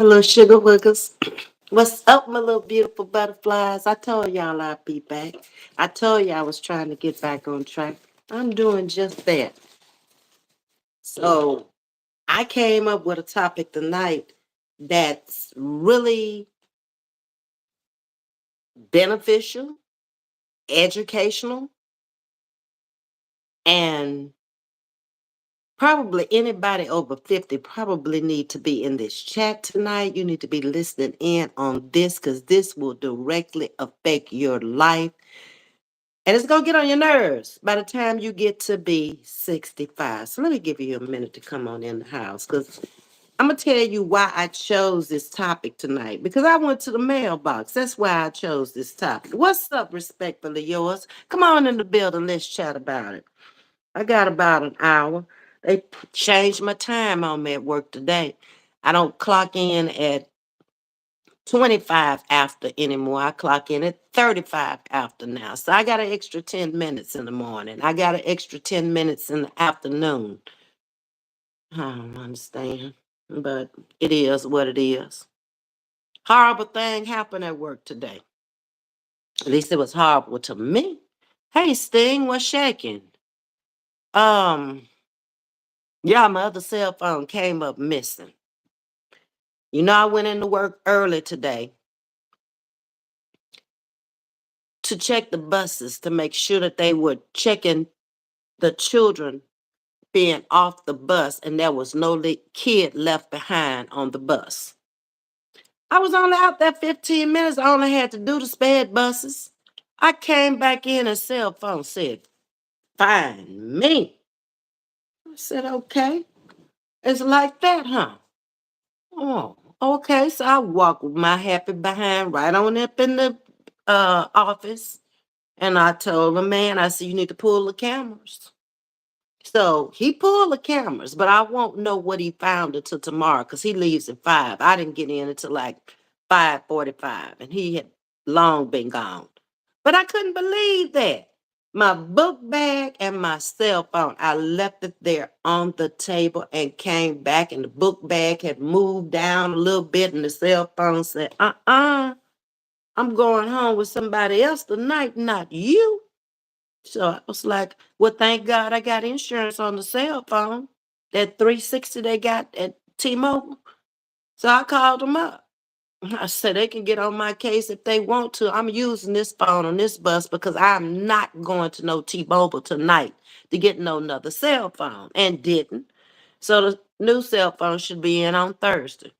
Hello, sugar wookers. What's up, my little beautiful butterflies? I told y'all I'd be back. I told you I was trying to get back on track. I'm doing just that. So I came up with a topic tonight that's really beneficial, educational, and probably anybody over 50 probably need to be in this chat tonight. You need to be listening in on this because this will directly affect your life. And it's going to get on your nerves by the time you get to be 65. So let me give you a minute to come on in the house because I'm going to tell you why I chose this topic tonight. Because I went to the mailbox. That's why I chose this topic. What's up, respectfully yours? Come on in the building. Let's chat about it. I got about an hour. They changed my time on me at work today. I don't clock in at 25 after anymore. I clock in at 35 after now. So I got an extra 10 minutes in the morning. I got an extra 10 minutes in the afternoon. I don't understand, but it is what it is. Horrible thing happened at work today. At least it was horrible to me. Hey, Sting, what's shaking? Um, yeah, my other cell phone came up missing. You know, I went into work early today to check the buses to make sure that they were checking the children being off the bus and there was no kid left behind on the bus. I was only out there 15 minutes. I only had to do the sped buses. I came back in and cell phone said, find me. I said, okay. It's like that, huh? Oh, okay. So I walked with my happy behind right on up in the office. And I told the man, I said, you need to pull the cameras. So he pulled the cameras, but I won't know what he found until tomorrow because he leaves at 5. I didn't get in until like 5:45, and he had long been gone. But I couldn't believe that. My book bag and my cell phone, I left it there on the table and came back, and the book bag had moved down a little bit, and the cell phone said, I'm going home with somebody else tonight, not you. So I was like, well, thank God I got insurance on the cell phone, that 360 they got at T-Mobile. So I called them up. I said they can get on my case if they want to. I'm using this phone on this bus because I'm not going to no T-Mobile tonight to get no another cell phone, and didn't. So the new cell phone should be in on Thursday.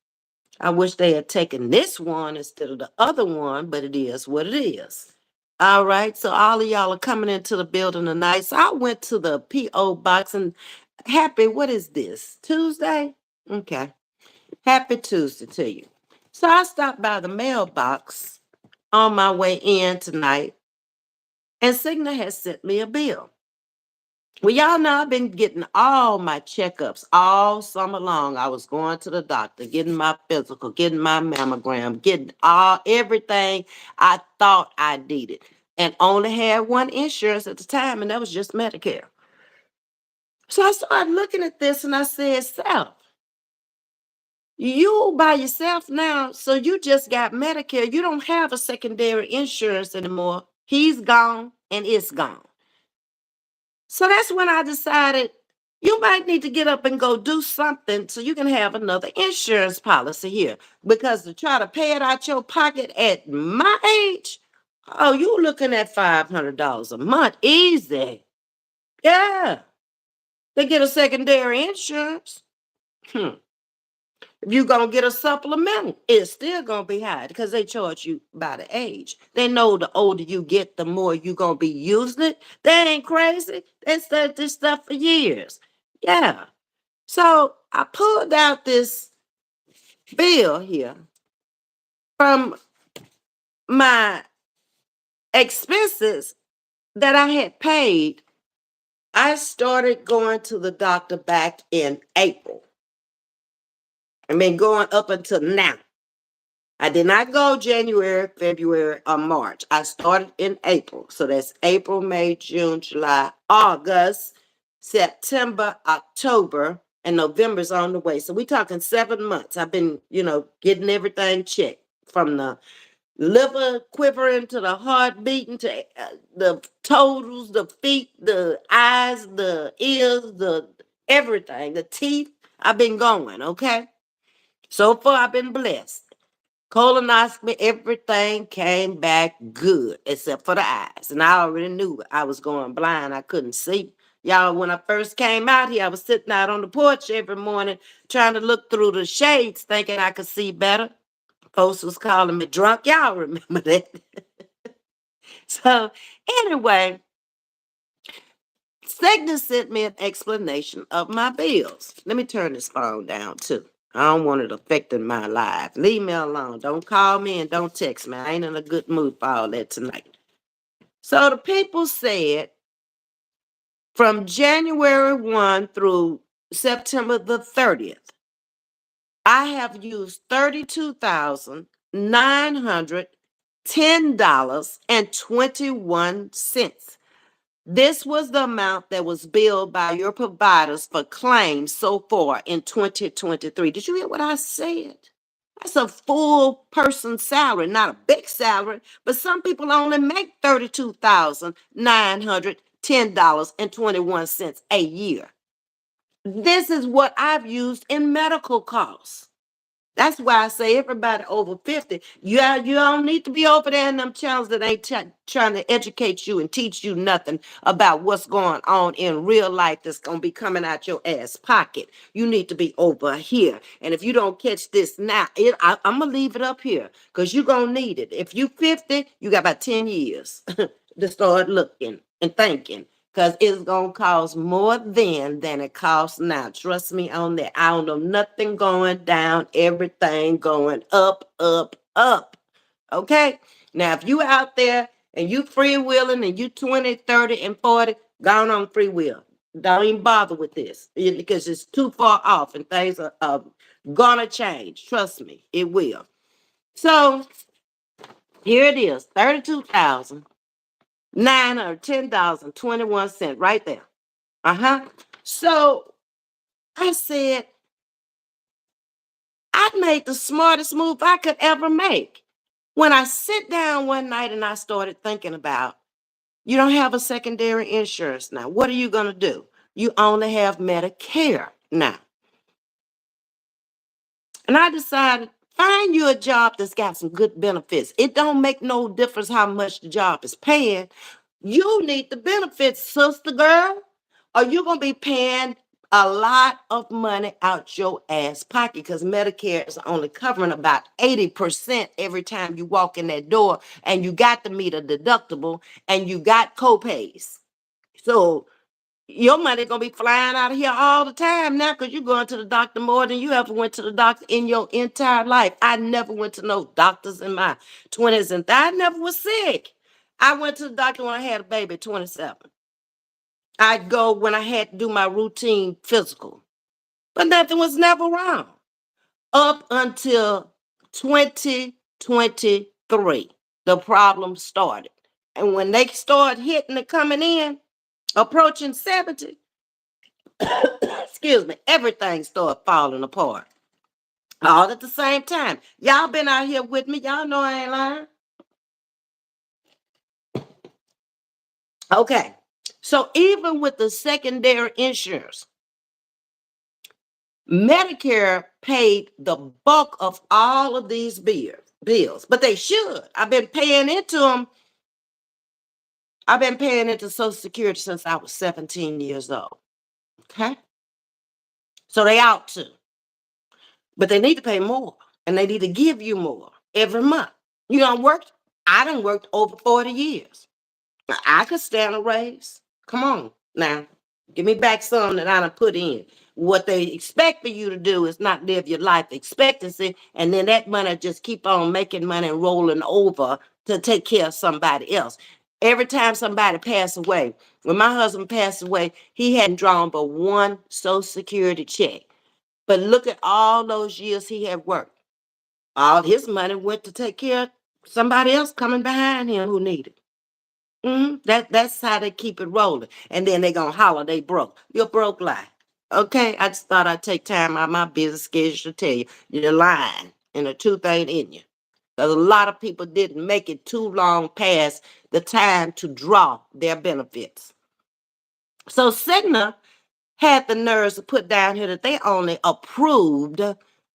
I wish they had taken this one instead of the other one, but it is what it is. All right, so all of y'all are coming into the building tonight. So I went to the P.O. box and happy, what is this? Tuesday? Okay. Happy Tuesday to you. So I stopped by the mailbox on my way in tonight, and Cigna has sent me a bill. Well, y'all know I've been getting all my checkups all summer long. I was going to the doctor, getting my physical, getting my mammogram, getting everything I thought I needed, and only had one insurance at the time, and that was just Medicare. So I started looking at this and I said, Self, you by yourself now, so you just got Medicare. You don't have a secondary insurance anymore. He's gone and it's gone. So that's when I decided you might need to get up and go do something so you can have another insurance policy here. Because to try to pay it out your pocket at my age, oh, you're looking at $500 a month. Easy. Yeah. They get a secondary insurance. Hmm. If you're going to get a supplemental, it's still going to be high because they charge you by the age. They know the older you get, the more you're going to be using it. They ain't crazy. They said this stuff for years. Yeah. So I pulled out this bill here from my expenses that I had paid. I started going to the doctor back in April. I mean, going up until now. I did not go January, February, or March. I started in April. So that's April, May, June, July, August, September, October, and November's on the way. So we talking 7 months. I've been, getting everything checked from the liver quivering to the heart beating to the totals, the feet, the eyes, the ears, the everything, the teeth. I've been going, okay? So far, I've been blessed. Colonoscopy, everything came back good except for the eyes. And I already knew I was going blind. I couldn't see. Y'all, when I first came out here, I was sitting out on the porch every morning trying to look through the shades thinking I could see better. Folks was calling me drunk. Y'all remember that. So, anyway, Cigna sent me an explanation of my bills. Let me turn this phone down too. I don't want it affecting my life. Leave me alone. Don't call me and don't text me. I ain't in a good mood for all that tonight. So the people said from January 1 through September the 30th, I have used $32,910.21. This was the amount that was billed by your providers for claims so far in 2023. Did you hear what I said? That's a full person salary, not a big salary, but some people only make $32,910.21 a year. This is what I've used in medical costs. That's why I say everybody over 50, you don't need to be over there in them channels that ain't trying to educate you and teach you nothing about what's going on in real life that's going to be coming out your ass pocket. You need to be over here. And if you don't catch this now, I'm going to leave it up here because you're going to need it. If you 50, you got about 10 years to start looking and thinking because it's going to cost more then than it costs now. Trust me on that. I don't know nothing going down, everything going up, up, up. Okay? Now, if you out there and you freewheeling and you 20, 30, and 40, gone on free will. Don't even bother with this because it's too far off and things are gonna change. Trust me, it will. So here it is, 32,910.21 right there. So I said, I made the smartest move I could ever make. When I sit down one night and I started thinking about, you don't have a secondary insurance now. What are you going to do? You only have Medicare now. And I decided, find you a job that's got some good benefits. It don't make no difference how much the job is paying. You need the benefits, sister girl, or you're going to be paying a lot of money out your ass pocket because Medicare is only covering about 80% every time you walk in that door, and you got to meet a deductible and you got copays. So your money gonna be flying out of here all the time now because you're going to the doctor more than you ever went to the doctor in your entire life. I never went to no doctors in my 20s and I never was sick. I went to the doctor when I had a baby at 27. I'd go when I had to do my routine physical, but nothing was never wrong up until 2023. The problem started. And when they started hitting and coming in, approaching 70, excuse me, everything started falling apart. All at the same time. Y'all been out here with me. Y'all know I ain't lying. Okay. So even with the secondary insurance, Medicare paid the bulk of all of these bills, but they should. I've been paying into them. I've been paying into Social Security since I was 17 years old. Okay. So they ought to. But they need to pay more and they need to give you more every month. You don't work. I done worked over 40 years. I could stand a raise. Come on now. Give me back some that I done put in. What they expect for you to do is not live your life expectancy, and then that money just keep on making money and rolling over to take care of somebody else. Every time somebody passed away, when my husband passed away, he hadn't drawn but one Social Security check. But look at all those years he had worked. All his money went to take care of somebody else coming behind him who needed. That's how they keep it rolling. And then they gonna holler they broke. You're broke lie. Okay, I just thought I'd take time out of my business schedule to tell you you're lying and the truth ain't in you. Because a lot of people didn't make it too long past the time to draw their benefits. So Cigna had the nerves to put down here that they only approved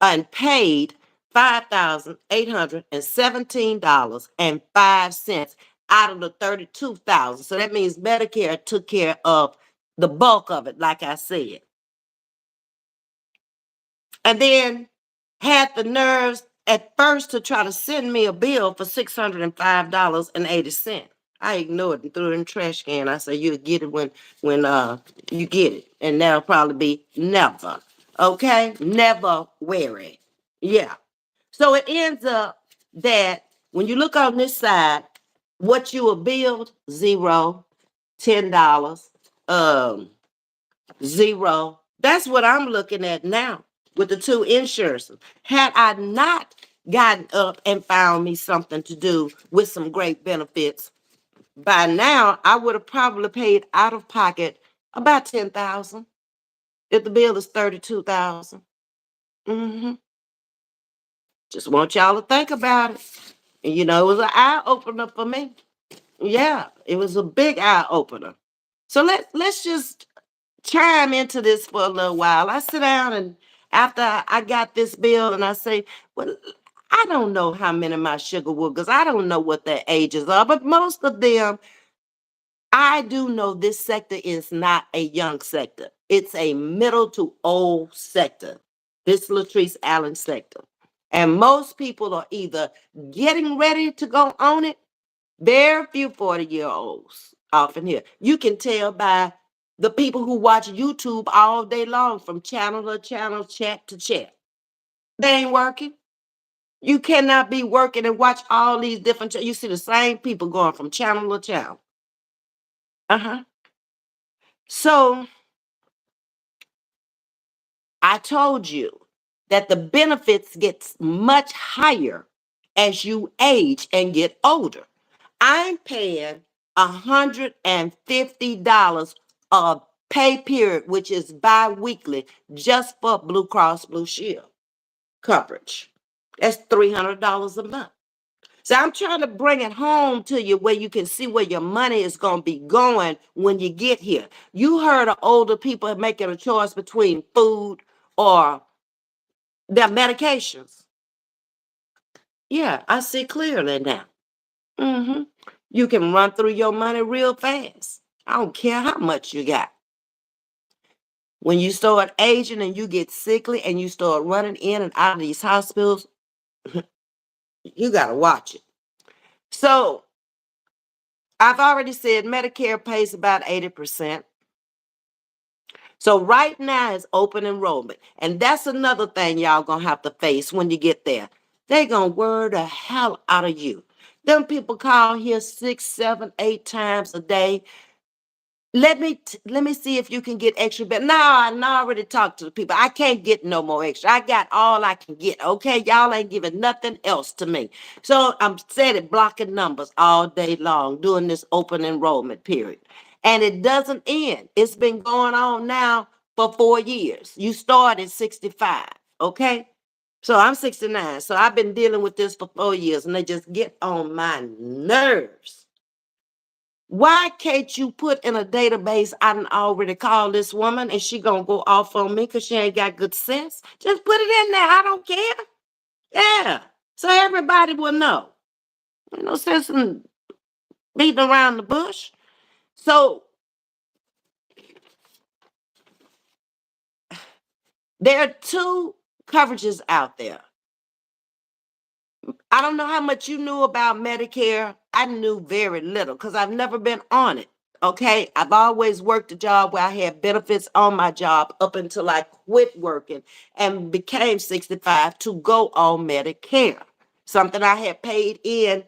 and paid $5,817.05 out of the 32,000. So that means Medicare took care of the bulk of it, like I said. And then had the nerves at first to try to send me a bill for $605.80. I ignored it and threw it in the trash can. I said, you'll get it when you get it. And that'll probably be never. Okay? Never worry. Yeah. So it ends up that when you look on this side, what you will build, zero, $10, um, zero. That's what I'm looking at now with the two insurances. Had I not gotten up and found me something to do with some great benefits, by now I would have probably paid out of pocket about 10,000 if the bill is 32,000. Mm-hmm. Just want y'all to think about it. And it was an eye opener for me. Yeah, it was a big eye opener. So let's just chime into this for a little while. I sit down and after I got this bill and I say, well, I don't know how many of my sugar wookers, I don't know what their ages are, but most of them, I do know this sector is not a young sector. It's a middle to old sector. This Latrice Allen sector. And most people are either getting ready to go on it. Very few 40-year-olds often here. You can tell by the people who watch YouTube all day long from channel to channel, chat to chat. They ain't working. You cannot be working and watch all these different. You see the same people going from channel to channel. Uh-huh. So I told you that the benefits gets much higher as you age and get older. I'm paying $150 a pay period, which is bi-weekly, just for Blue Cross Blue Shield coverage. That's $300 a month. So I'm trying to bring it home to you where you can see where your money is going to be going when you get here. You heard of older people making a choice between food or their medications. Yeah, I see clearly now. Mm-hmm. You can run through your money real fast. I don't care how much you got. When you start aging and you get sickly and you start running in and out of these hospitals, you got to watch it. So I've already said Medicare pays about 80%. So right now is open enrollment. And that's another thing y'all gonna have to face when you get there. They gonna worry the hell out of you. Them people call here 6, 7, 8 times a day. Let me see if you can get extra. But no, I already talked to the people. I can't get no more extra. I got all I can get. Okay, y'all ain't giving nothing else to me. So I'm steady blocking numbers all day long during this open enrollment period, and it doesn't end. It's been going on now for 4 years. You started 65. Okay. So I'm 69. So I've been dealing with this for 4 years, and they just get on my nerves. Why can't you put in a database, I done already called this woman and she gonna go off on me because she ain't got good sense? Just put it in there. I don't care. Yeah. So everybody will know. No sense in beating around the bush. So there are two coverages out there. I don't know how much you knew about Medicare. I knew very little because I've never been on it. Okay. I've always worked a job where I had benefits on my job up until I quit working and became 65 to go on Medicare. Something I had paid in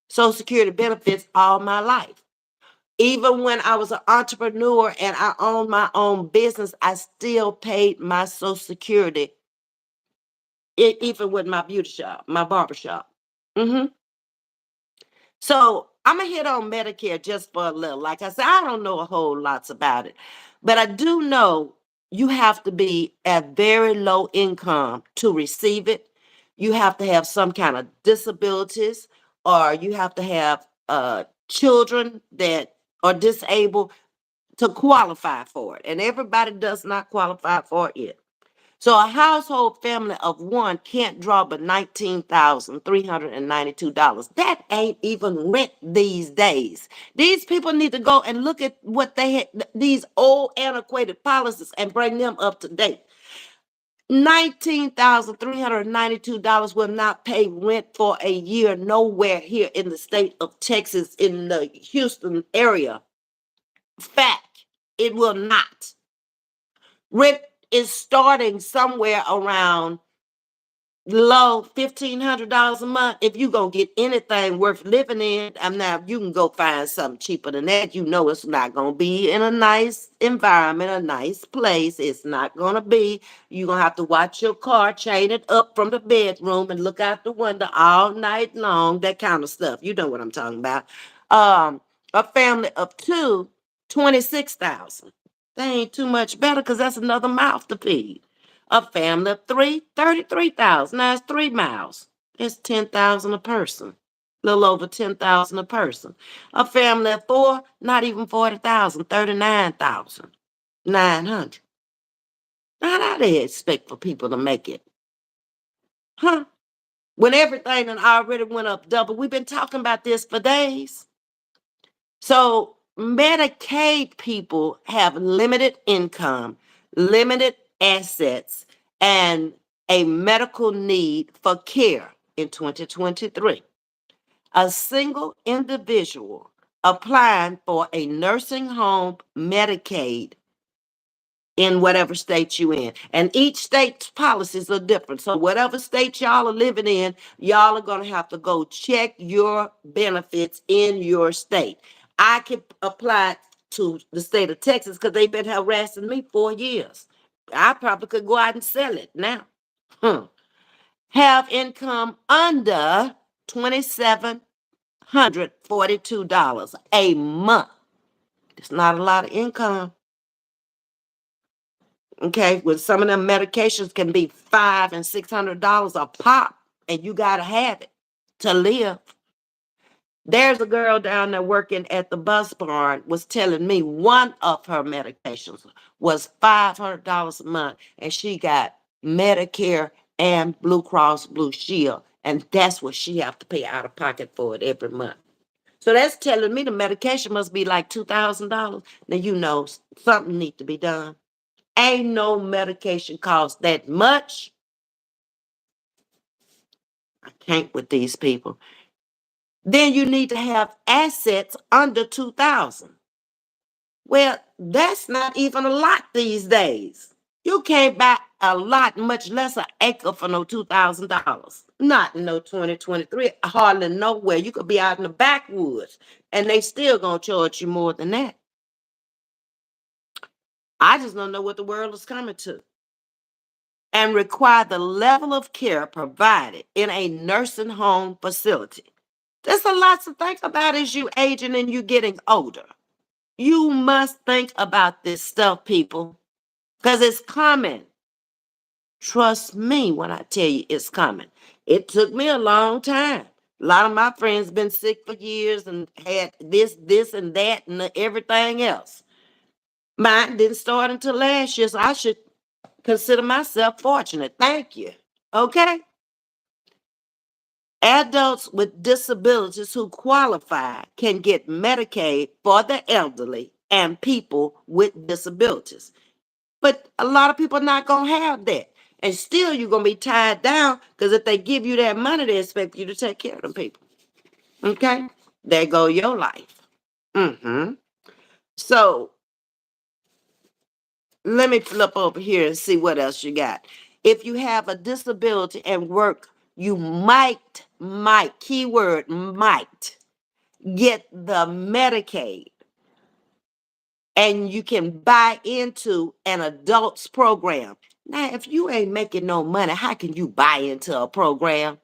Social Security benefits all my life. Even when I was an entrepreneur and I owned my own business, I still paid my Social Security, even with my beauty shop, my barber shop. Mm-hmm. So I'm gonna hit on Medicare just for a little. Like I said, I don't know a whole lots about it, but I do know you have to be at very low income to receive it. You have to have some kind of disabilities, or you have to have children that are disabled to qualify for it. And everybody does not qualify for it. So a household family of one can't draw but $19,392. That ain't even rent these days. These people need to go and look at what they had, these old antiquated policies, and bring them up to date. $19,392 will not pay rent for a year nowhere here in the state of Texas, in the Houston area. Fact, it will not. Rent is starting somewhere around low $1,500 a month. If you gonna get anything worth living in, I'm now you can go find something cheaper than that. You know it's not gonna be in a nice environment, a nice place. It's not gonna be. You're gonna have to watch your car, chain it up from the bedroom, and look out the window all night long. That kind of stuff. You know what I'm talking about. Um, a family of two, 26,000. That ain't too much better because that's another mouth to feed. A family of three, 33,000. Now it's 3 miles. It's 10,000 a person. A little over 10,000 a person. A family of four, not even 40,000, 39,900. Now how do they expect for people to make it? Huh? When everything done already went up double. We've been talking about this for days. So Medicaid people have limited income, limited assets, and a medical need for care in 2023. A single individual applying for a nursing home Medicaid in whatever state you in. And each state's policies are different. So whatever state y'all are living in, y'all are going to have to go check your benefits in your state. I can apply to the state of Texas because they've been harassing me for years. I probably could go out and sell it now. Have income under $2,742 a month. It's not a lot of income. Okay, when some of them medications can be $500 and $600 a pop, and you gotta have it to live. There's a girl down there working at the bus barn was telling me one of her medications was $500 a month, and she got Medicare and Blue Cross Blue Shield, and that's what she have to pay out of pocket for it every month. So that's telling me the medication must be like $2,000. Now you know something need to be done. Ain't no medication cost that much. I can't with these people. Then you need to have assets under 2,000. Well, that's not even a lot these days. You can't buy a lot, much less an acre for no $2,000. Not in no 2023, hardly nowhere. You could be out in the backwoods and they still gonna charge you more than that. I just don't know what the world is coming to. And require the level of care provided in a nursing home facility. There's a lot to think about as you aging and you getting older. You must think about this stuff, people, because it's coming. Trust me when I tell you it's coming. It took me a long time. A lot of my friends been sick for years and had this, and that, and everything else. Mine didn't start until last year, so I should consider myself fortunate. Thank you. Okay? Adults with disabilities who qualify can get Medicaid for the elderly and people with disabilities. But a lot of people are not going to have that. And still, you're going to be tied down because if they give you that money, they expect you to take care of them people. Okay? There go your life. So let me flip over here and see what else you got. If you have a disability and work, you might, keyword might, get the Medicaid, and you can buy into an adults program. Now, if you ain't making no money, how can you buy into a program?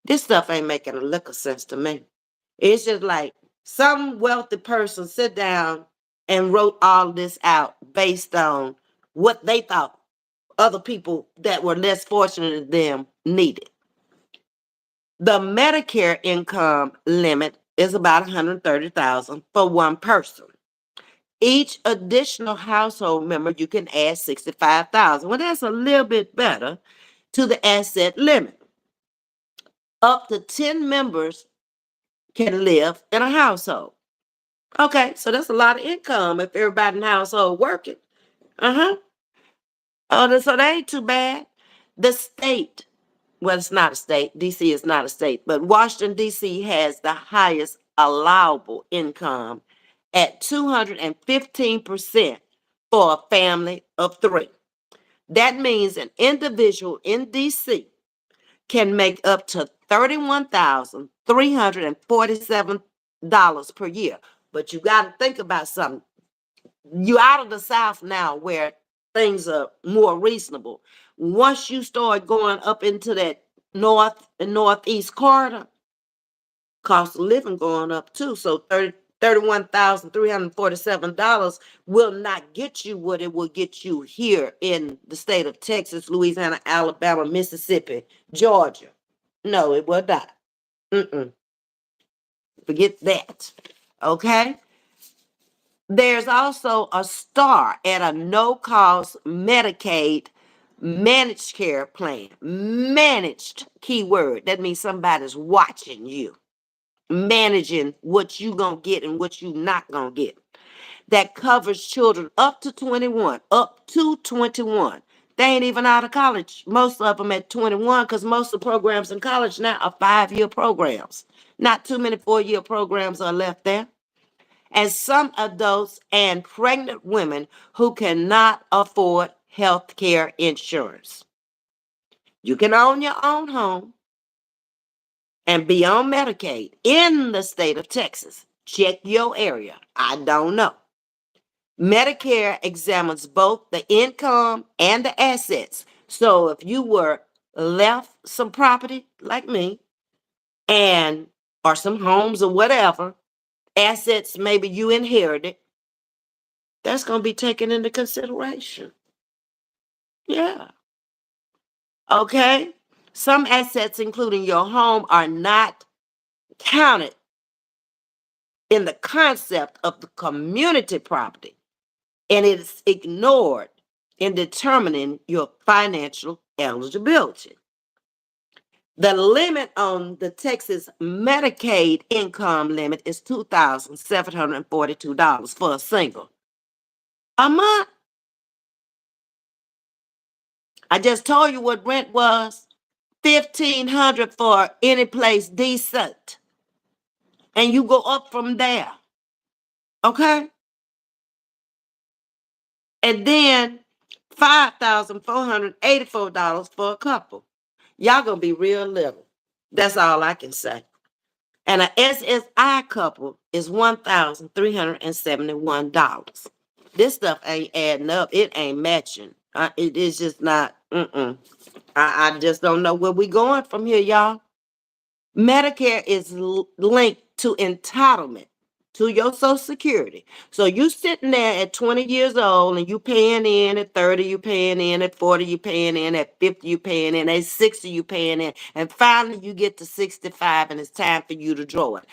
This stuff ain't making a lick of sense to me. It's just like some wealthy person sit down and wrote all this out based on what they thought other people that were less fortunate than them needed. The Medicare income limit is about 130,000 for one person. Each additional household member, you can add 65,000. Well, that's a little bit better to the asset limit. Up to 10 members can live in a household. Okay, so that's a lot of income if everybody in the household working. Uh-huh. Oh, so that ain't too bad. The state, well, it's not a state. DC is not a state, but Washington, DC has the highest allowable income at 215% for a family of three. That means an individual in DC can make up to $31,347 per year. But you got to think about something. You out of the South now where things are more reasonable. Once you start going up into that north and northeast corridor, cost of living going up too. So $31,347 will not get you what it will get you here in the state of Texas, Louisiana, Alabama, Mississippi, Georgia. No, it will not. Mm-mm. Forget that. Okay? There's also a star at a no-cost Medicaid managed care plan. Managed, keyword. That means somebody's watching you, managing what you gonna get and what you not gonna get. That covers children up to 21, up to 21. They ain't even out of college. Most of them at 21, because most of the programs in college now are 5-year programs. Not too many 4-year programs are left there. And some adults and pregnant women who cannot afford health care insurance. You can own your own home and be on Medicaid in the state of Texas. Check your area. I don't know. Medicare examines both the income and the assets. So if you were left some property like me and or some homes or whatever, assets maybe you inherited, that's going to be taken into consideration. Yeah. Okay. Some assets, including your home, are not counted in the concept of the community property, and it is ignored in determining your financial eligibility. The limit on the Texas Medicaid income limit is $2,742 for a single. A month. I just told you what rent was. 1,500 for any place decent. And you go up from there. Okay? And then $5,484 for a couple. Y'all gonna be real little. That's all I can say. And an SSI couple is $1,371. This stuff ain't adding up. It ain't matching. It is just not. I just don't know where we going from here, y'all. Medicare is linked to entitlement to your Social Security. So you sitting there at 20 years old and you paying in at 30, you paying in at 40, you paying in at 50, you paying in at 60, you paying in, and finally you get to 65 and it's time for you to draw it.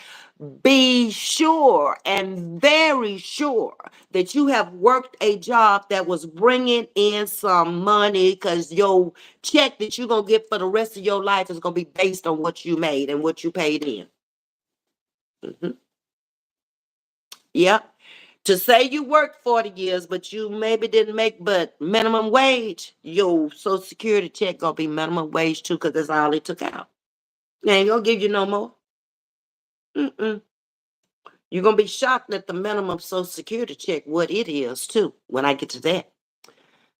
Be sure and very sure that you have worked a job that was bringing in some money, because your check that you're going to get for the rest of your life is going to be based on what you made and what you paid in. Yep. To say you worked 40 years, but you maybe didn't make but minimum wage, your Social Security check going to be minimum wage too, because that's all they took out. They ain't going to give you no more. You're going to be shocked at the minimum Social Security check, what it is too, when I get to that.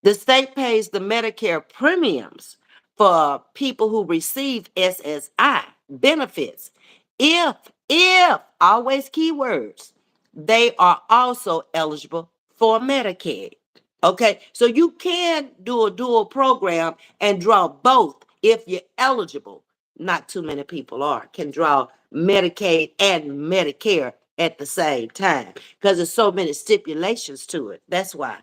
The state pays the Medicare premiums for people who receive SSI benefits. If, always keywords, they are also eligible for Medicaid. Okay, so you can do a dual program and draw both if you're eligible. Not too many people can draw Medicaid and Medicare at the same time because there's so many stipulations to it. That's why.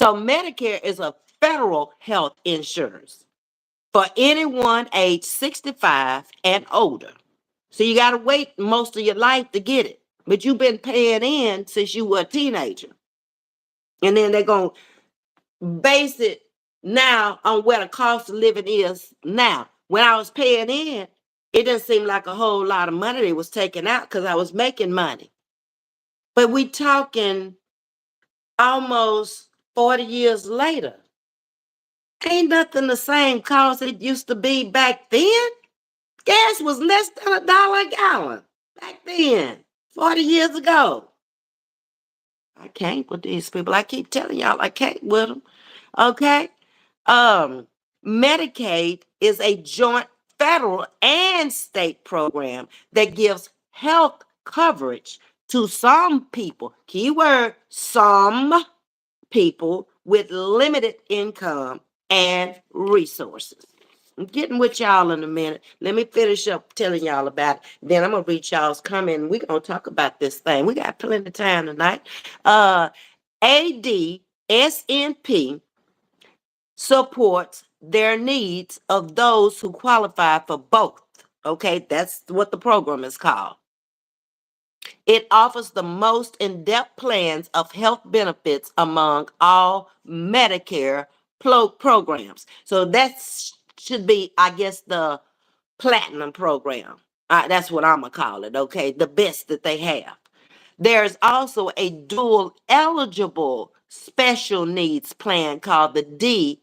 So Medicare is a federal health insurance for anyone age 65 and older. So you got to wait most of your life to get it. But you've been paying in since you were a teenager. And then they're going to base it now on where the cost of living is now. When I was paying in, it didn't seem like a whole lot of money they was taking out because I was making money. But we talking almost 40 years later. Ain't nothing the same cost it used to be back then. Gas was less than $1 a gallon back then, 40 years ago. I can't with these people. I keep telling y'all I can't with them. Okay? Um, Medicaid is a joint federal and state program that gives health coverage to some people. Keyword, some people with limited income and resources. I'm getting with y'all in a minute. Let me finish up telling y'all about it. Then I'm gonna read y'all's comment. We're gonna talk about this thing. We got plenty of time tonight. ADSNP supports their needs of those who qualify for both. Okay, that's what the program is called. It offers the most in-depth plans of health benefits among all Medicare programs. So that should be, I guess, the platinum program. That's what I'm going to call it, okay? The best that they have. There's also a dual eligible special needs plan called the D-SNP.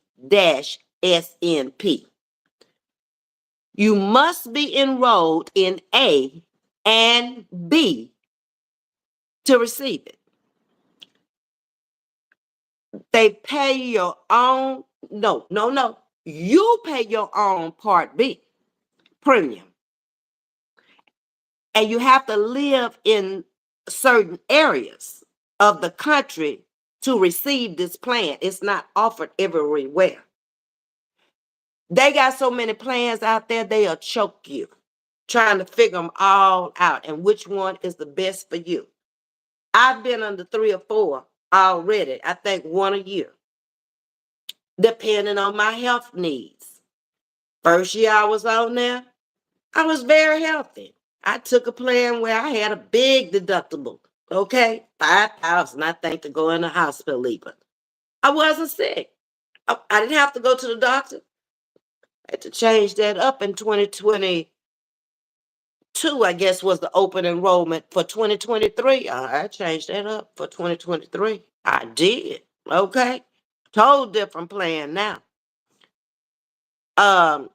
You must be enrolled in A and B to receive it. They pay your own, no. You pay your own Part B premium. And you have to live in certain areas of the country to receive this plan. It's not offered everywhere. They got so many plans out there, they'll choke you trying to figure them all out and which one is the best for you. I've been under 3 or 4 already, I think 1 a year, depending on my health needs. First year I was on there, I was very healthy. I took a plan where I had a big deductible, okay? 5,000, I think, to go in the hospital even. I wasn't sick. I didn't have to go to the doctor. I had to change that up in 2022, I guess, was the open enrollment for 2023. I changed that up for 2023. I did, okay? Total different plan now. Um,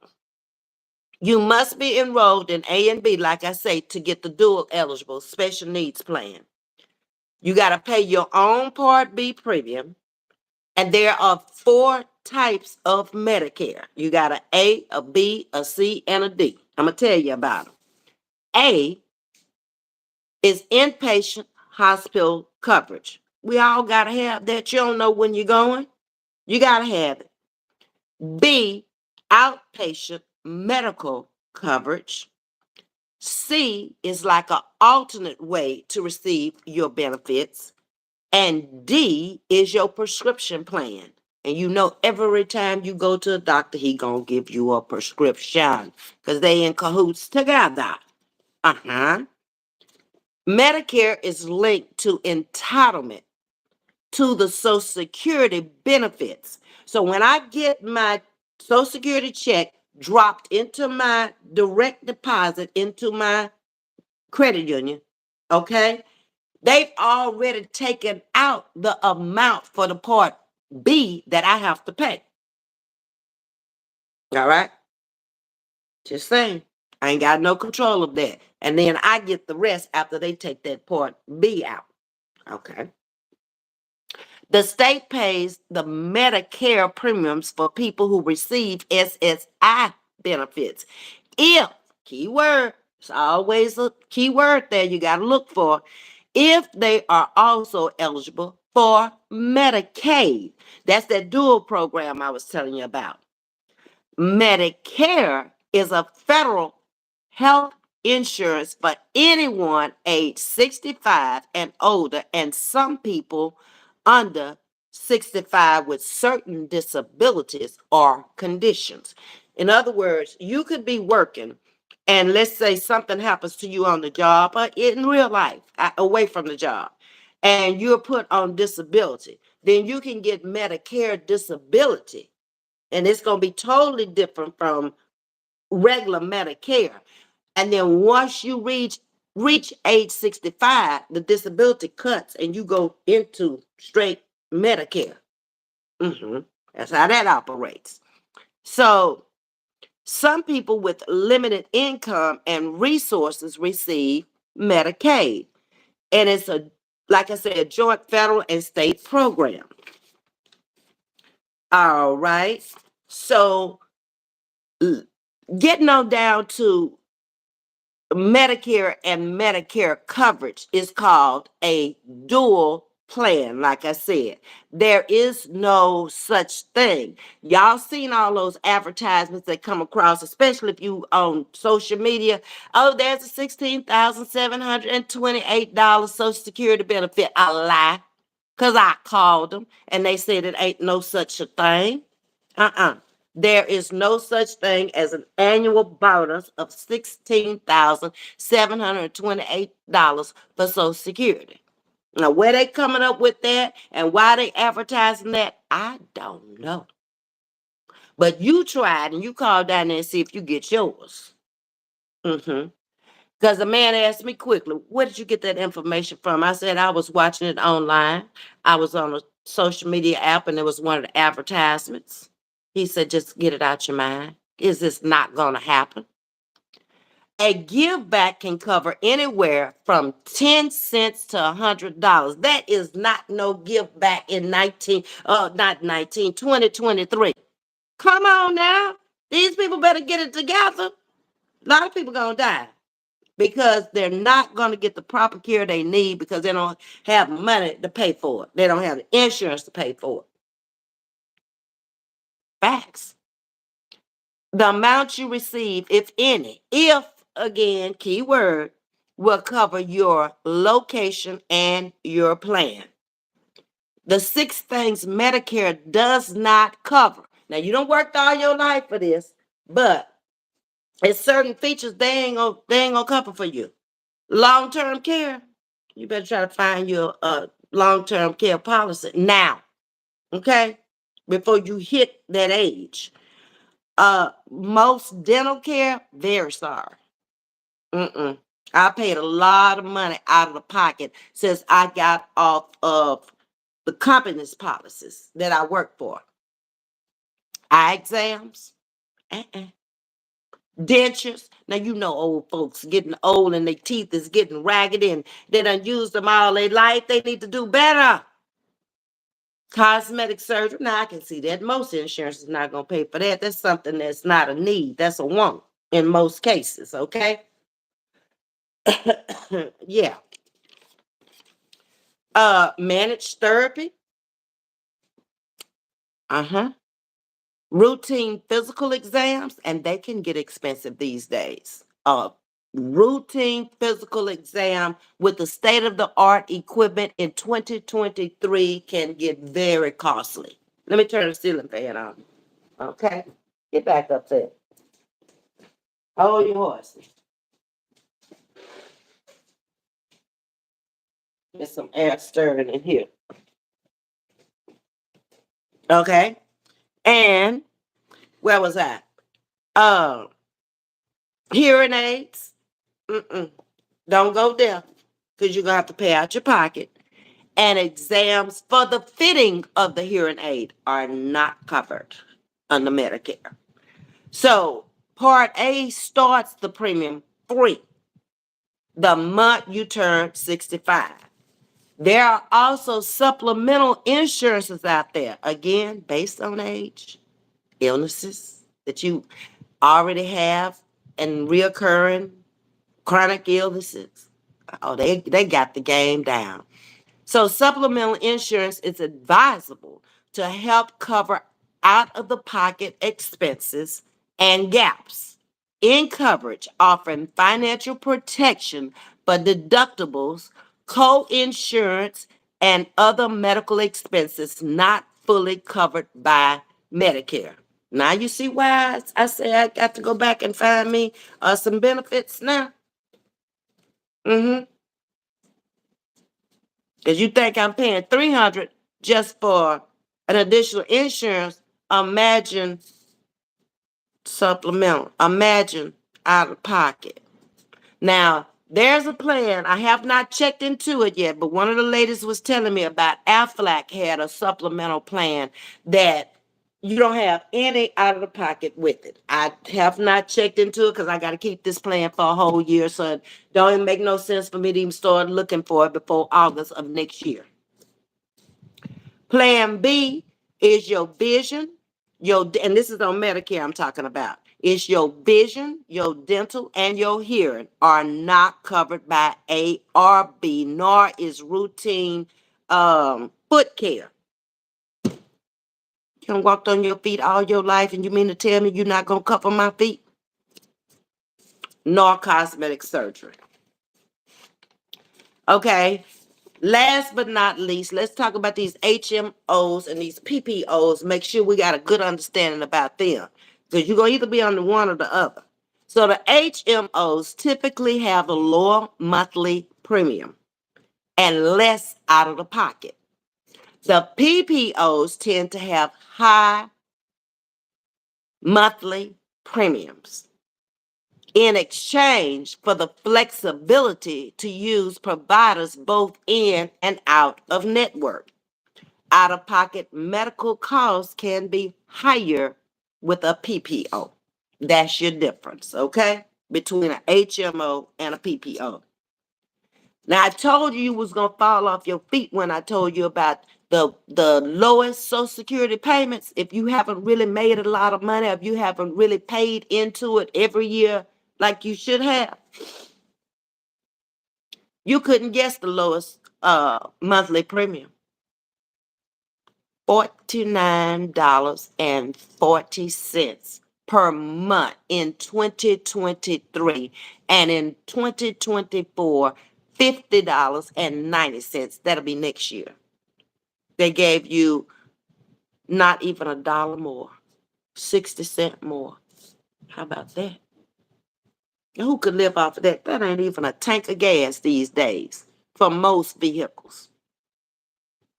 You must be enrolled in A and B, like I say, to get the dual eligible special needs plan. You got to pay your own Part B premium, and there are 4 types of Medicare. You got an A, B, a C, and a D. I'm going to tell you about them. A is inpatient hospital coverage. We all got to have that. You don't know when you're going. You got to have it. B, outpatient medical coverage. C is like an alternate way to receive your benefits. And D is your prescription plan. And you know every time you go to a doctor, he gonna give you a prescription because they in cahoots together. Uh-huh. Medicare is linked to entitlement to the Social Security benefits. So when I get my Social Security check dropped into my direct deposit into my credit union, okay? They've already taken out the amount for the Part B that I have to pay. All right? Just saying. I ain't got no control of that. And then I get the rest after they take that Part B out. Okay. The state pays the Medicare premiums for people who receive SSI benefits. If, keyword, it's always a keyword there you got to look for, if they are also eligible for Medicaid. That's that dual program I was telling you about. Medicare is a federal health insurance for anyone age 65 and older, and some people under 65 with certain disabilities or conditions. In other words, you could be working and let's say something happens to you on the job or in real life, away from the job, and you're put on disability, then you can get Medicare disability. And it's going to be totally different from regular Medicare. And then once you reach age 65, the disability cuts and you go into straight Medicare. hmm That's how that operates. So some people with limited income and resources receive Medicaid. And it's a, like I said, a joint federal and state program. All right. So getting on down to Medicare and Medicare coverage is called a dual plan. Like I said, there is no such thing. Y'all seen all those advertisements that come across, especially if you on social media. Oh, there's a $16,728 Social Security benefit. I lie, because I called them and they said it ain't no such a thing. Uh-uh. There is no such thing as an annual bonus of $16,728 for Social Security. Now, where they coming up with that and why they advertising that, I don't know. But you tried and you called down there and see if you get yours. Mm-hmm. Because the man asked me quickly, where did you get that information from? I said, I was watching it online. I was on a social media app and it was one of the advertisements. He said, just get it out your mind. Is this not going to happen? A give back can cover anywhere from 10 cents to $100. That is not no give back in 2023. Come on now. These people better get it together. A lot of people going to die because they're not going to get the proper care they need because they don't have money to pay for it. They don't have the insurance to pay for it. Facts. The amount you receive, if any, if again, keyword, will cover your location and your plan. The six things Medicare does not cover. Now, you don't work all your life for this, but it's certain features they ain't gonna cover for you. Long-term care, you better try to find your long-term care policy now, okay? Before you hit that age. Most dental care, very sorry. Mm-mm. I paid a lot of money out of the pocket since I got off of the company's policies that I work for. Eye exams, uh-uh. Dentures. Now you know old folks getting old and their teeth is getting ragged and they done used them all their life. They need to do better. Cosmetic surgery. Now I can see that most insurance is not gonna pay for that. That's something that's not a need. That's a want in most cases. Okay. Yeah. Managed therapy. Uh-huh. Routine physical exams, and they can get expensive these days. Routine physical exam with the state of the art equipment in 2023 can get very costly. Let me turn the ceiling fan on. Okay. Get back up there. Hold your horses. Get some air stirring in here. Okay. And where was I? Uh, Hearing aids. Mm-mm. Don't go there because you're going to have to pay out your pocket. And exams for the fitting of the hearing aid are not covered under Medicare. So Part A starts the premium free the month you turn 65. There are also supplemental insurances out there, again, based on age, illnesses that you already have, and reoccurring chronic illnesses. Oh, they got the game down. So supplemental insurance is advisable to help cover out of the pocket expenses and gaps in coverage, offering financial protection for deductibles, co-insurance, and other medical expenses not fully covered by Medicare. Now you see why I say I got to go back and find me some benefits now. Mm-hmm. Because you think I'm paying $300 just for an additional insurance. Imagine supplemental. Imagine out of pocket. Now, there's a plan. I have not checked into it yet, but one of the ladies was telling me about Aflac had a supplemental plan that you don't have any out of the pocket with it. I have not checked into it because I got to keep this plan for a whole year, so it don't even make no sense for me to even start looking for it before August of next year. Plan B is your vision, and this is on Medicare I'm talking about. Is your vision, your dental, and your hearing are not covered by ARB, nor is routine foot care. You done walked on your feet all your life, and you mean to tell me you're not gonna cover my feet? Nor cosmetic surgery. Okay. Last but not least, let's talk about these HMOs and these PPOs. Make sure we got a good understanding about them, because you're going to either be on the one or the other. So the HMOs typically have a lower monthly premium and less out of the pocket. The PPOs tend to have high monthly premiums in exchange for the flexibility to use providers both in and out of network. Out of pocket medical costs can be higher with a PPO. That's your difference, okay? Between an HMO and a PPO. Now, I told you was going to fall off your feet when I told you about the lowest Social Security payments. If you haven't really made a lot of money, if you haven't really paid into it every year like you should have, you couldn't guess the lowest monthly premium. $49.40 per month in 2023, and in 2024, $50.90. That'll be next year. They gave you not even a dollar more, 60 cents more. How about that? Who could live off of that? That ain't even a tank of gas these days for most vehicles.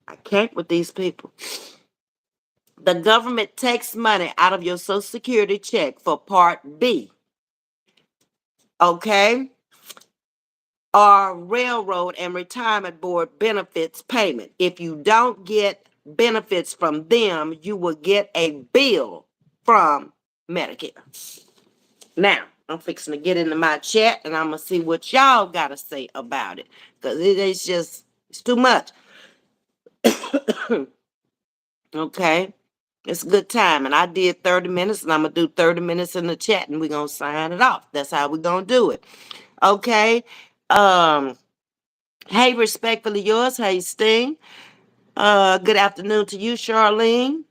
I can't with these people. The government takes money out of your Social Security check for Part B, okay? Or railroad and retirement board benefits payment. If you don't get benefits from them, you will get a bill from Medicare. Now, I'm fixing to get into my chat and I'm going to see what y'all got to say about it, because it's too much. Okay? It's a good time. And I did 30 minutes and I'm going to do 30 minutes in the chat and we're going to sign it off. That's how we're going to do it. Okay. Hey, respectfully yours. Hey, Sting. Good afternoon to you, Charlene.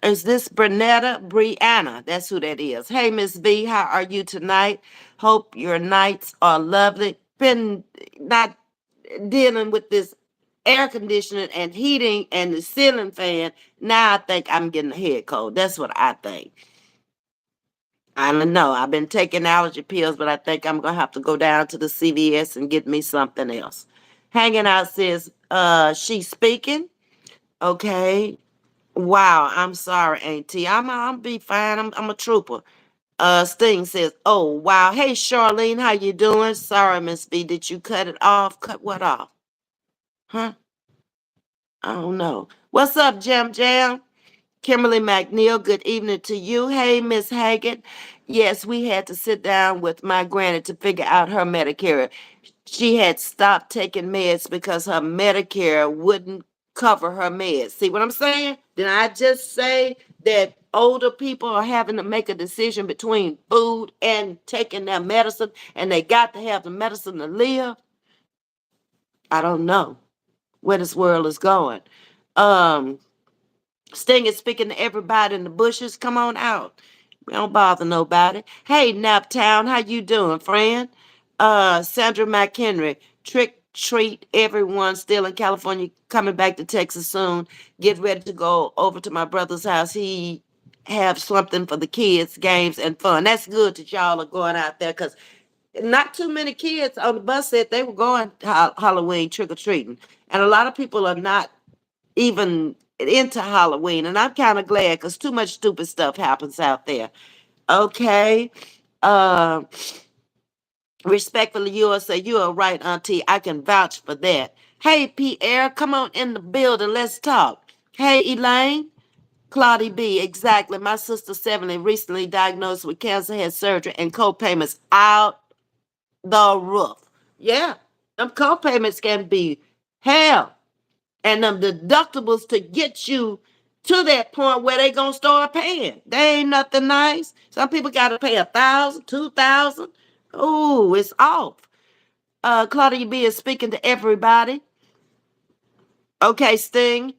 Is this Bernetta Brianna? That's who that is. Hey, Ms.V, how are you tonight? Hope your nights are lovely. Been not dealing with this air conditioning and heating and the ceiling fan. Now I think I'm getting a head cold. That's what I think. I don't know. I've been taking allergy pills, but I think I'm gonna have to go down to the CVS and get me something else. Hanging out says, she's speaking. Okay. Wow, I'm sorry, Auntie. I'm be fine. I'm a trooper. Sting says, oh wow. Hey Charlene, how you doing? Sorry, Miss V. Did you cut it off? Cut what off? Huh? I don't know. What's up, Jam Jam? Kimberly McNeil, good evening to you. Hey, Miss Haggett. Yes, we had to sit down with my granny to figure out her Medicare. She had stopped taking meds because her Medicare wouldn't cover her meds. See what I'm saying? Did I just say that older people are having to make a decision between food and taking their medicine, and they got to have the medicine to live? I don't know where this world is going. Um, Sting is speaking to everybody in the bushes. Come on out. We don't bother nobody. Hey, Naptown, how you doing, friend? Sandra McHenry, treat everyone still in California, coming back to Texas soon. Get ready to go over to my brother's house. He have something for the kids, games and fun. That's good that y'all are going out there because not too many kids on the bus said they were going to Halloween trick or treating, and a lot of people are not even into Halloween, and I'm kind of glad because too much stupid stuff happens out there. Okay. Uh, Respectfully, yours say you are right, Auntie. I can vouch for that. Hey, Pierre, come on in the building. Let's talk. Hey, Elaine. Claudie B, exactly. My sister 70 recently diagnosed with cancer, had surgery, and co-payments out the roof. Yeah, them co-payments can be hell. And them deductibles to get you to that point where they gonna start paying. They ain't nothing nice. Some people gotta pay 1,000, 2,000. Ooh, it's off. Claudia B is speaking to everybody. Okay, Sting.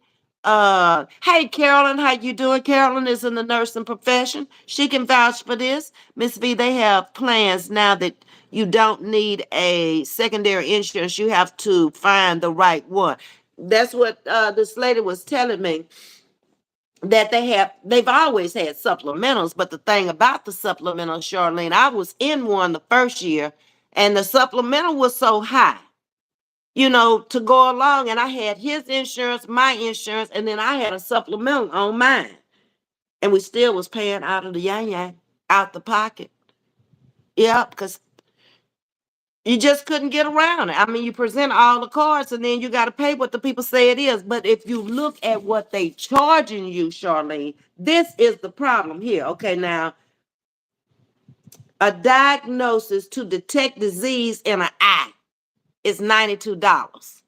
Hey, Carolyn, how you doing? Carolyn is in the nursing profession. She can vouch for this. Ms.V, they have plans now that you don't need a secondary insurance. You have to find the right one. That's what this lady was telling me, that they've always had supplementals, but the thing about the supplemental, Charlene, I was in one the first year, and the supplemental was so high, to go along. And I had his insurance, my insurance, and then I had a supplemental on mine. And we still was paying out of the yang yang, out the pocket. Yeah, because you just couldn't get around it. I mean, you present all the cards and then you got to pay what the people say it is. But if you look at what they charging you, Charlene, this is the problem here. Okay, now, a diagnosis to detect disease in an eye is $92.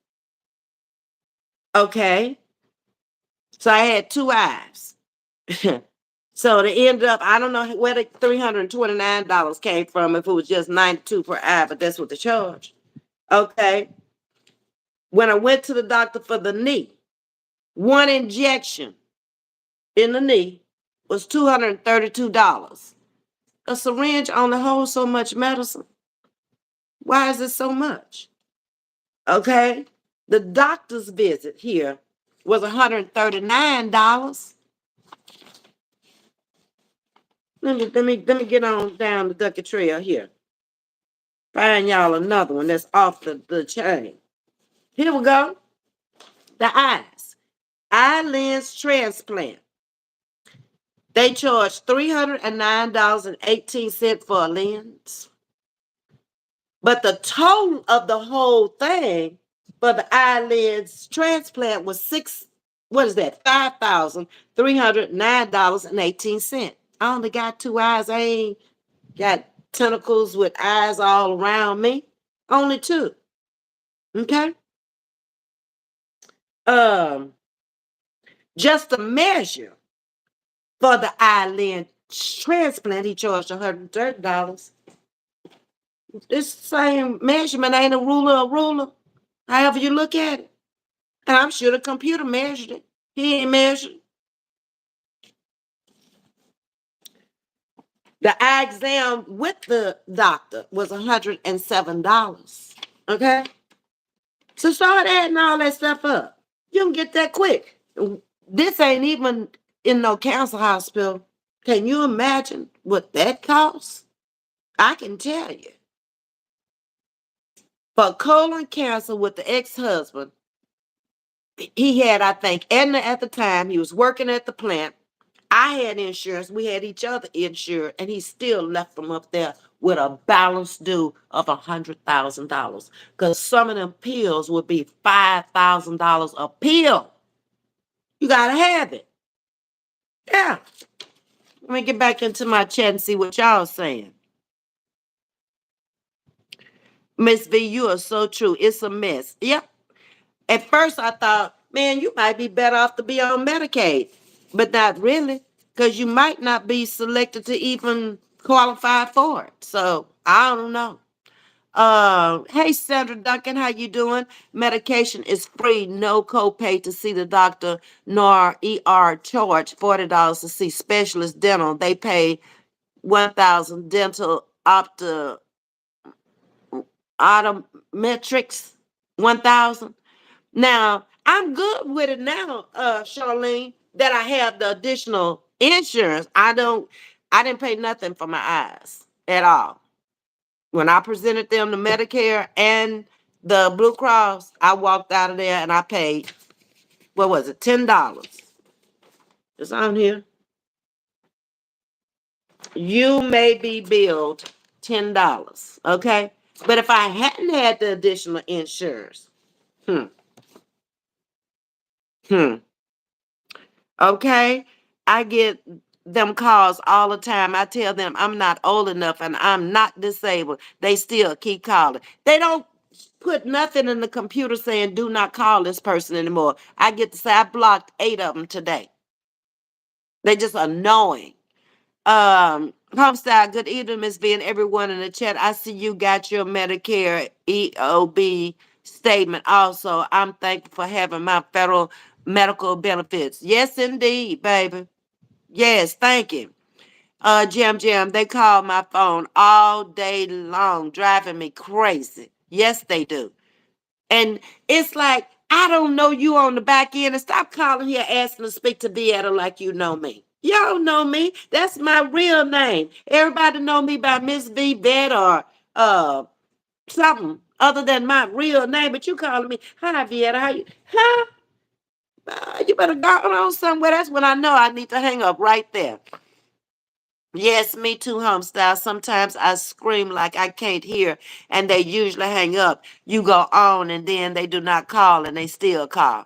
Okay, so I had two eyes. So they ended up, I don't know where the $329 came from, if it was just 92 per eye, but that's what they charge. Okay. When I went to the doctor for the knee, one injection in the knee was $232. A syringe only holds so much medicine. Why is it so much? Okay. The doctor's visit here was $139. Let me get on down the Ducky Trail here. Find y'all another one that's off the chain. Here we go. The eyes. Eye lens transplant. They charge $309.18 for a lens. But the total of the whole thing for the eye lens transplant was $5,309.18. I only got two eyes. I ain't got tentacles with eyes all around me. Only two. Okay. Um, just a measure for the eyelid transplant, he charged $130. This same measurement ain't a ruler. However you look at it. And I'm sure the computer measured it. He ain't measured. The eye exam with the doctor was $107. Okay? So start adding all that stuff up. You can get that quick. This ain't even in no cancer hospital. Can you imagine what that costs? I can tell you. For colon cancer with the ex-husband, he had, I think, Edna at the time. He was working at the plant. I had insurance. We had each other insured, and he still left them up there with a balance due of $100,000. Because some of them pills would be $5,000 a pill. You gotta have it. Yeah. Let me get back into my chat and see what y'all saying. Ms.V, you are so true. It's a mess. Yep. At first, I thought, man, you might be better off to be on Medicaid, but not really, because you might not be selected to even qualify for it. So I don't know. Hey, Sandra Duncan, how you doing? Medication is free, no copay to see the doctor, nor ER charge $40 to see specialist dental. They pay 1,000 dental optometrics. 1,000. Now, I'm good with it now, Charlene, that I have the additional insurance. I didn't pay nothing for my eyes at all. When I presented them the Medicare and the Blue Cross, I walked out of there and I paid, what was it, $10. It's on here. You may be billed $10. Okay. But if I hadn't had the additional insurance, hmm, hmm, okay, I get them calls all the time. I tell them I'm not old enough and I'm not disabled. They still keep calling. They don't put nothing in the computer saying do not call this person anymore. I get to say I blocked 8 of them today. They just annoying. Homestyle, good evening, Ms.V, and everyone in the chat. I see you got your Medicare EOB statement also. I'm thankful for having my federal medical benefits. Yes, indeed, baby. Yes, thank you. Jam, they call my phone all day long, driving me crazy. Yes, they do. And it's like, I don't know you on the back end, and stop calling here asking to speak to Beata like you know me. Y'all know me. That's my real name. Everybody know me by Ms.V Vet or uh something other than my real name. But you calling me, hi Vieta, how you? Huh? You better go on somewhere. That's when I know I need to hang up right there. Yes, me too, homestyle. Sometimes I scream like I can't hear, and they usually hang up. You go on, and then they do not call, and they still call.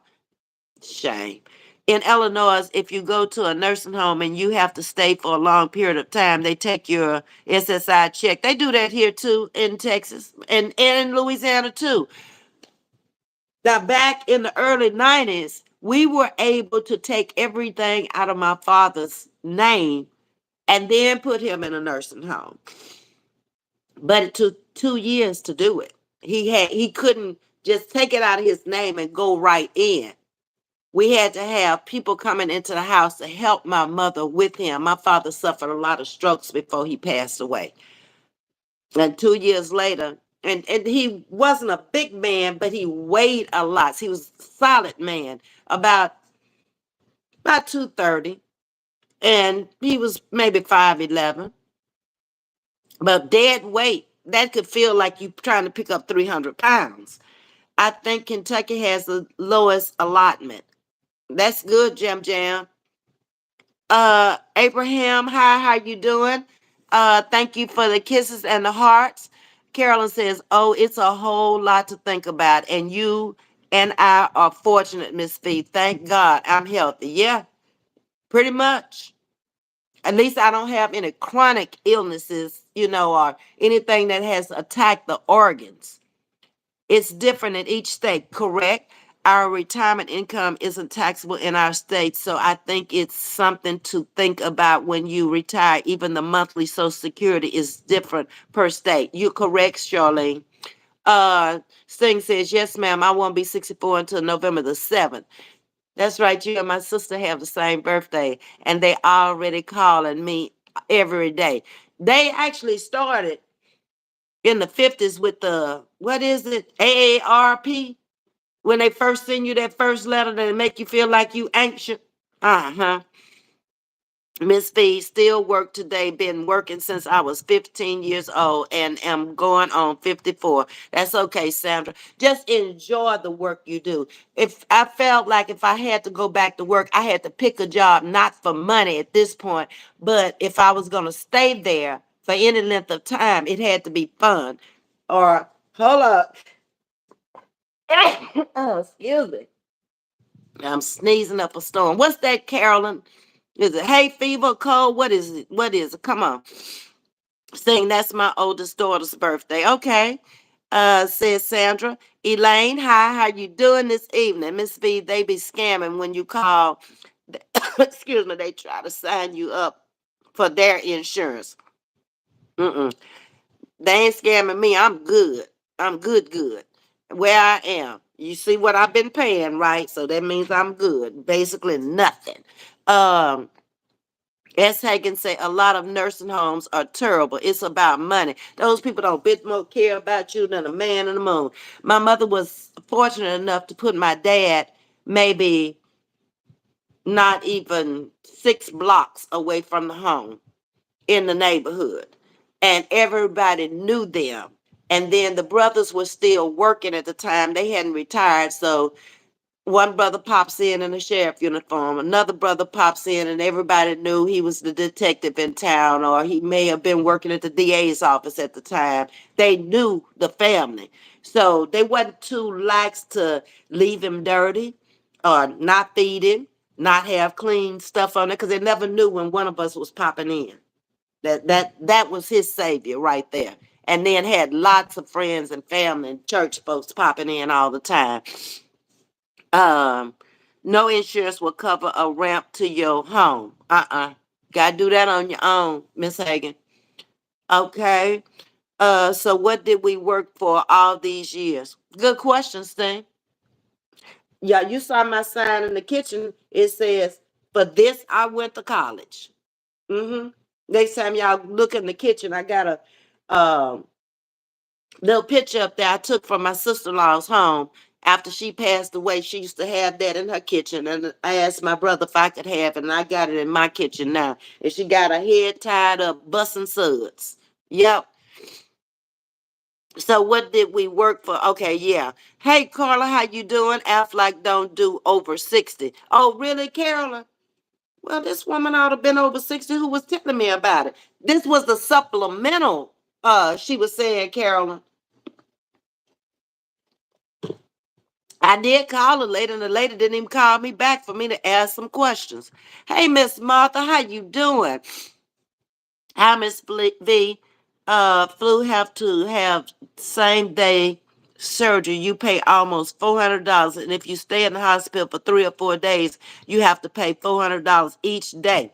Shame. In Illinois, if you go to a nursing home and you have to stay for a long period of time, they take your SSI check. They do that here too in Texas and in Louisiana too. Now, back in the early 90s, we were able to take everything out of my father's name and then put him in a nursing home. But it took 2 years to do it. He couldn't just take it out of his name and go right in. We had to have people coming into the house to help my mother with him. My father suffered a lot of strokes before he passed away. And 2 years later, and he wasn't a big man, but he weighed a lot. He was a solid man, about 230. And he was maybe 5'11". But dead weight, that could feel like you trying to pick up 300 pounds. I think Kentucky has the lowest allotment. That's good, Jam. Abraham, hi, how you doing? Thank you for the kisses and the hearts. Carolyn says, oh, it's a whole lot to think about. And you and I are fortunate, Miss V. Thank God I'm healthy. Yeah, pretty much. At least I don't have any chronic illnesses, or anything that has attacked the organs. It's different in each state, correct? Our retirement income isn't taxable in our state, so I think it's something to think about when you retire. Even the monthly Social Security is different per state. You're correct, Charlene. Sting says, yes, ma'am, I won't be 64 until November the 7th. That's right, you and my sister have the same birthday, and they already calling me every day. They actually started in the 50s with the, what is it, AARP? When they first send you that first letter, they make you feel like you anxious. Uh-huh. Miss V still work today, been working since I was 15 years old and am going on 54. That's okay, Sandra. Just enjoy the work you do. If I felt like if I had to go back to work, I had to pick a job, not for money at this point, but if I was going to stay there for any length of time, it had to be fun. Or, hold up. Oh, excuse me. I'm sneezing up a storm. What's that, Carolyn? Is it hay fever, cold? What is it? What is it? Come on. Saying that's my oldest daughter's birthday. Okay. Says Sandra. Elaine, hi, how you doing this evening? Miss V, they be scamming when you call. Excuse me, they try to sign you up for their insurance. Mm-mm. They ain't scamming me. I'm good. I'm good. Where I am. You see what I've been paying, right? So that means I'm good. Basically nothing. Um, S. Hagen say a lot of nursing homes are terrible. It's about money. Those people don't bit more care about you than a man in the moon. My mother was fortunate enough to put my dad maybe not even 6 blocks away from the home in the neighborhood. And everybody knew them. And then the brothers were still working at the time. They hadn't retired. So one brother pops in a sheriff uniform. Another brother pops in, and everybody knew he was the detective in town, or he may have been working at the DA's office at the time. They knew the family. So they wasn't too lax to leave him dirty or not feed him, not have clean stuff on it, because they never knew when one of us was popping in. That was his savior right there. And then had lots of friends and family and church folks popping in all the time. Um, no insurance will cover a ramp to your home. Gotta do that on your own, Miss Hagan. Okay. So what did we work for all these years? Good question, Sting. Yeah, you saw my sign in the kitchen. It says, "For this, I went to college." Mm-hmm. Next time y'all look in the kitchen, I got a little picture up there I took from my sister-in-law's home after she passed away. She used to have that in her kitchen, and I asked my brother if I could have it, and I got it in my kitchen now. And she got her head tied up, busting suds. Yep. So what did we work for? Okay, yeah. Hey, Carla, how you doing? Aflac don't do over 60. Oh, really, Carolyn? Well, this woman ought to have been over 60 who was telling me about it. This was the supplemental, she was saying, Carolyn. I did call her later, and the lady didn't even call me back for me to ask some questions. Hey, Miss Martha, how you doing? Hi, Miss V. Flu have to have same day surgery. You pay almost $400, and if you stay in the hospital for 3 or 4 days, you have to pay $400 each day.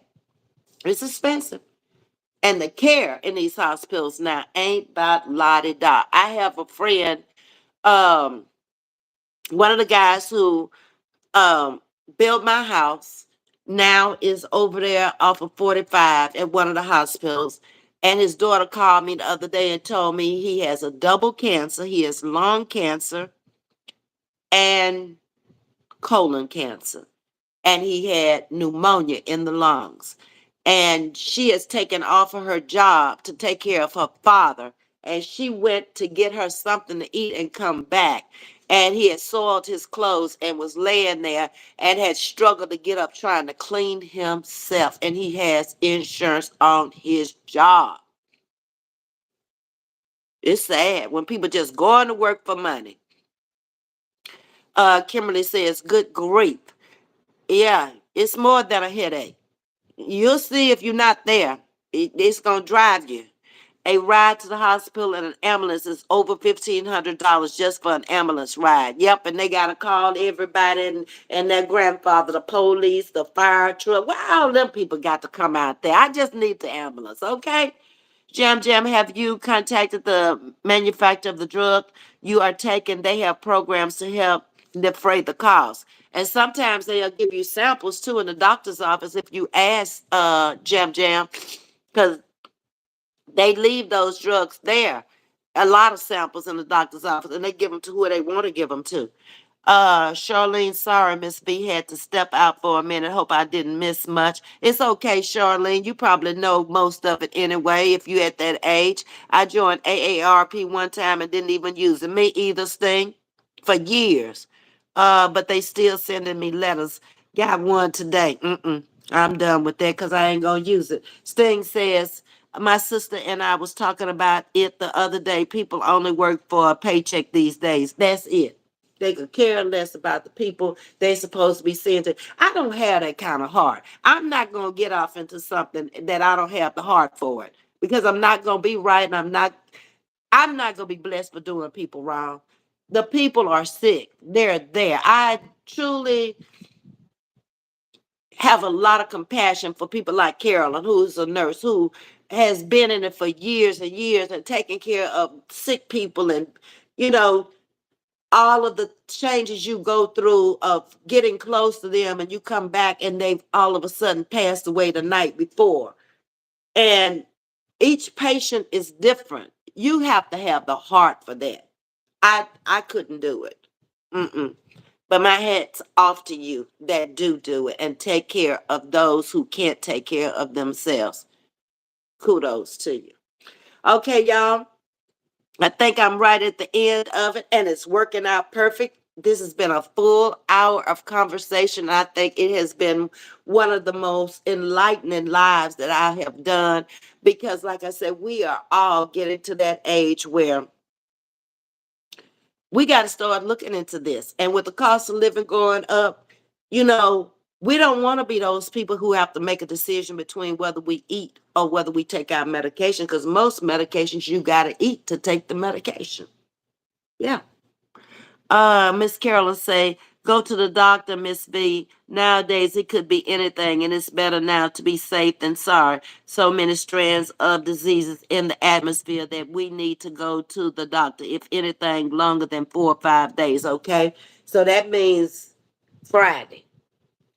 It's expensive. And the care in these hospitals now ain't that lottie da. I have a friend, um, one of the guys who um built my house now is over there off of 45 at one of the hospitals. And his daughter called me the other day and told me he has a double cancer. He has lung cancer and colon cancer, and he had pneumonia in the lungs. And she has taken off of her job to take care of her father. And she went to get her something to eat and come back. And he had soiled his clothes and was laying there and had struggled to get up trying to clean himself. And he has insurance on his job. It's sad when people just going to work for money. Kimberly says, good grief. Yeah, it's more than a headache. You'll see if you're not there. It's gonna drive you. A ride to the hospital and an ambulance is over $1,500 just for an ambulance ride. Yep, and they gotta call everybody and their grandfather, the police, the fire truck. Well, all them people got to come out there. I just need the ambulance, okay? Jam Jam, have you contacted the manufacturer of the drug you are taking? They have programs to help defray the cost. And sometimes they'll give you samples too in the doctor's office if you ask Jam Jam, because they leave those drugs there. A lot of samples in the doctor's office, and they give them to who they want to give them to. Charlene, sorry, Ms.V had to step out for a minute. Hope I didn't miss much. It's okay, Charlene. You probably know most of it anyway if you at that age. I joined AARP one time and didn't even use it. Me either, Sting, for years. But they still sending me letters. Got one today. I'm done with that because I ain't gonna use it. Sting says, my sister and I was talking about it the other day. People only work for a paycheck these days. That's it. They could care less about the people they supposed to be seeing to. I don't have that kind of heart. I'm not gonna get off into something that I don't have the heart for it. Because I'm not gonna be right and I'm not gonna be blessed for doing people wrong. The people are sick. They're there. I truly have a lot of compassion for people like Carolyn, who's a nurse, who has been in it for years and years and taking care of sick people and, you know, all of the changes you go through of getting close to them, and you come back and they've all of a sudden passed away the night before. And each patient is different. You have to have the heart for that. I couldn't do it. Mm-mm. But my hat's off to you that do it and take care of those who can't take care of themselves. Kudos to you. Okay, y'all. I think I'm right at the end of it, and it's working out perfect. This has been a full hour of conversation. I think it has been one of the most enlightening lives that I have done because, like I said, we are all getting to that age where we got to start looking into this. And with the cost of living going up, you know, we don't want to be those people who have to make a decision between whether we eat or whether we take our medication, because most medications you got to eat to take the medication. Yeah. Miss Carolyn say, go to the doctor, Miss V. Nowadays it could be anything, and it's better now to be safe than sorry. So many strands of diseases in the atmosphere that we need to go to the doctor, if anything longer than 4 or 5 days, okay? So that means Friday.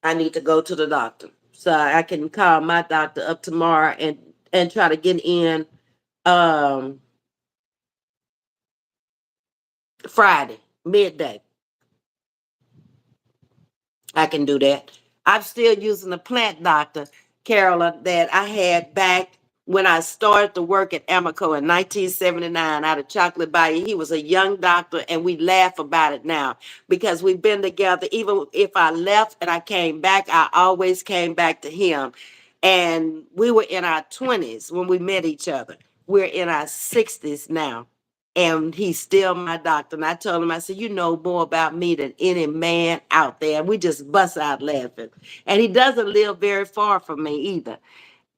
I need to go to the doctor. So I can call my doctor up tomorrow and try to get in um Friday, midday. I can do that. I'm still using the plant doctor, Carolyn, that I had back when I started to work at Amoco in 1979 out of Chocolate Bayou. He was a young doctor, and we laugh about it now because we've been together. Even if I left and I came back, I always came back to him. And we were in our 20s when we met each other. We're in our 60s now, and he's still my doctor. And I told him, I said, you know more about me than any man out there. And we just bust out laughing. And he doesn't live very far from me either.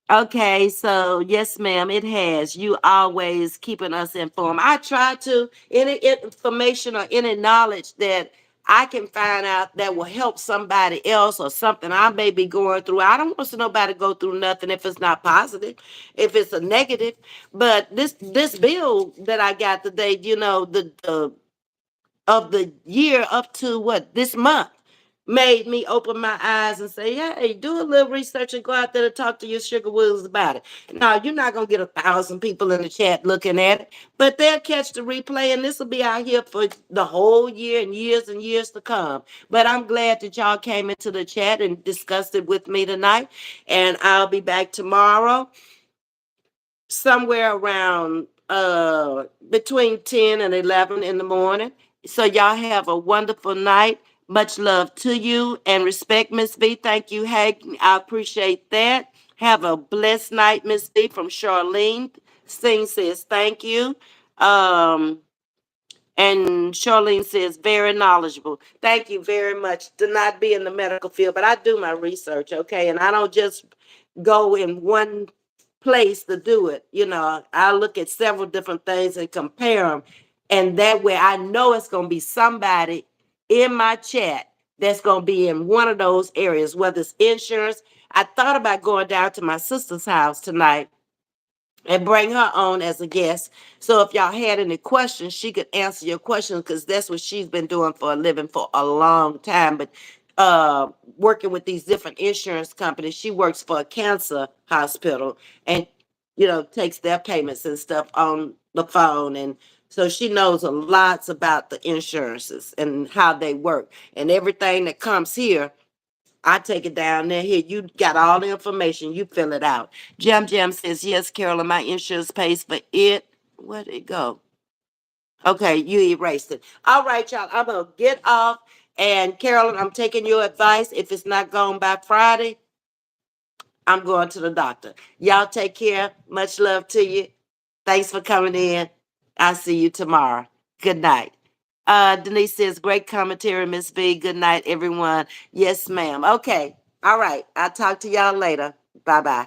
Okay, so yes, ma'am, it has. You always keeping us informed. I try to, any information or any knowledge that I can find out that will help somebody else or something I may be going through. I don't want to see nobody go through nothing if it's not positive, if it's a negative. But this bill that I got today, you know, the of the year up to what this month made me open my eyes and say, hey, do a little research and go out there to talk to your sugar wills about it. Now, you're not going to get 1,000 people in the chat looking at it, but they'll catch the replay, and this will be out here for the whole year and years to come. But I'm glad that y'all came into the chat and discussed it with me tonight, and I'll be back tomorrow somewhere around between 10 and 11 in the morning. So y'all have a wonderful night. Much love to you and respect, Miss V. Thank you, Hank. I appreciate that. Have a blessed night, Miss V, from Charlene. Sing says thank you. Um, and Charlene says, very knowledgeable. Thank you very much. To not be in the medical field, but I do my research, okay? And I don't just go in one place to do it. You know, I look at several different things and compare them. And that way I know it's going to be somebody in my chat that's going to be in one of those areas, whether it's insurance. I thought about going down to my sister's house tonight and bring her on as a guest. So if y'all had any questions, she could answer your questions because that's what she's been doing for a living for a long time. But working with these different insurance companies, she works for a cancer hospital and takes their payments and stuff on the phone. And so she knows a lots about the insurances and how they work and everything that comes here. I take it down there. Here, you got all the information. You fill it out. Jam Jam says, yes, Carolyn, my insurance pays for it. Where'd it go? Okay, you erased it. All right, y'all. I'm going to get off. And Carolyn, I'm taking your advice. If it's not gone by Friday, I'm going to the doctor. Y'all take care. Much love to you. Thanks for coming in. I'll see you tomorrow. Good night. Denise says, great commentary, Miss V. Good night, everyone. Yes, ma'am. Okay. All right. I'll talk to y'all later. Bye bye.